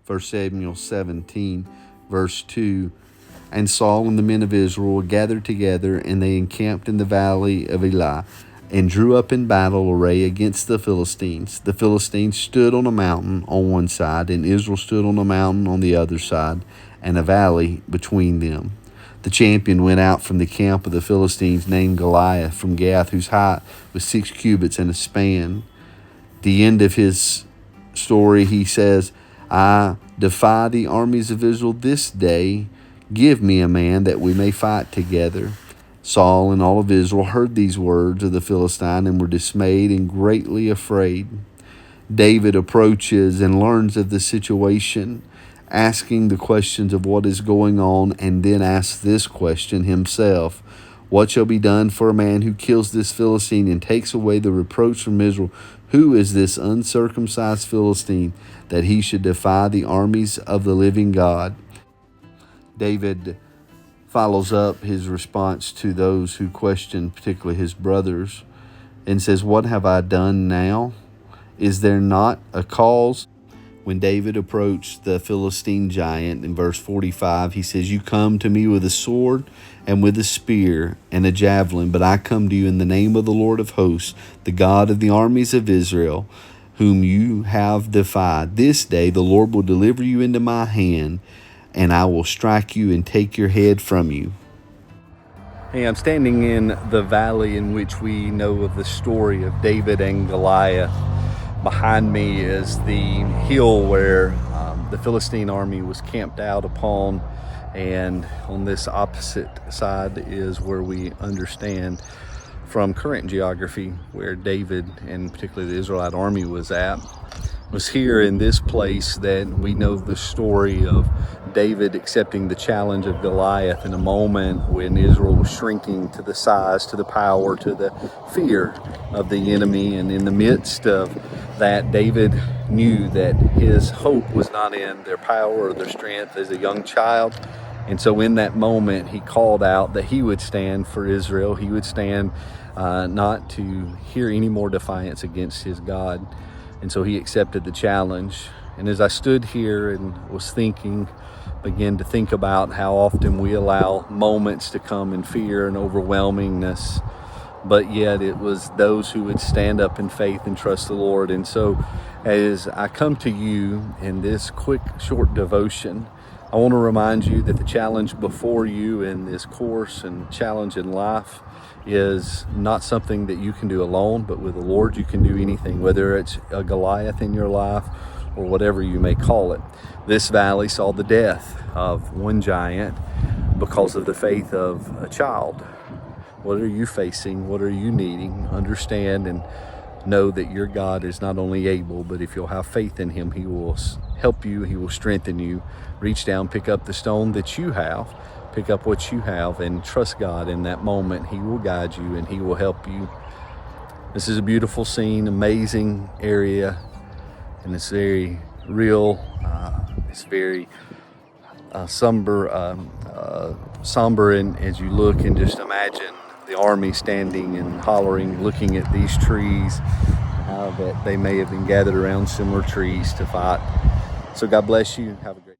1 Samuel 17, verse 2. And Saul and the men of Israel gathered together, and they encamped in the valley of Elah, and drew up in battle array against the Philistines. The Philistines stood on a mountain on one side, and Israel stood on a mountain on the other side, and a valley between them. The champion went out from the camp of the Philistines, named Goliath, from Gath, whose height was 6 cubits and a span. The end of his story, he says, I defy the armies of Israel this day. Give me a man that we may fight together. Saul and all of Israel heard these words of the Philistine and were dismayed and greatly afraid. David approaches and learns of the situation, asking the questions of what is going on, and then asks this question himself: what shall be done for a man who kills this Philistine and takes away the reproach from Israel? Who is this uncircumcised Philistine that he should defy the armies of the living God? David follows up his response to those who question, particularly his brothers, and says, what have I done now? Is there not a cause? When David approached the Philistine giant in verse 45, he says, you come to me with a sword and with a spear and a javelin, but I come to you in the name of the Lord of hosts, the God of the armies of Israel, whom you have defied. This day the Lord will deliver you into my hand, and I will strike you and take your head from you. Hey, I'm standing in the valley in which we know of the story of David and Goliath. Behind me is the hill where the Philistine army was camped out upon, and on this opposite side is where we understand from current geography where David and particularly the Israelite army was at. It was here in this place that we know the story of David accepting the challenge of Goliath in a moment when Israel was shrinking to the size, to the power, to the fear of the enemy. And in the midst of that, David knew that his hope was not in their power or their strength as a young child. And so in that moment, he called out that he would stand for Israel. He would stand not to hear any more defiance against his God. And so he accepted the challenge. And as I stood here and was thinking, began to think about how often we allow moments to come in fear and overwhelmingness, but yet it was those who would stand up in faith and trust the Lord. And so as I come to you in this quick, short devotion, I want to remind you that the challenge before you in this course and challenge in life is not something that you can do alone, but with the Lord you can do anything, whether it's a Goliath in your life or whatever you may call it. This valley saw the death of one giant because of the faith of a child. What are you facing? What are you needing? Understand and know that your God is not only able, but if you'll have faith in him, he will help you, he will strengthen you. Reach down, pick up the stone that you have, pick up what you have, and trust God in that moment. He will guide you and he will help you. This is a beautiful scene, amazing area, and it's very real. It's very somber, and as you look and just imagine the army standing and hollering, looking at these trees, how that they may have been gathered around similar trees to fight. So God bless you. Have a great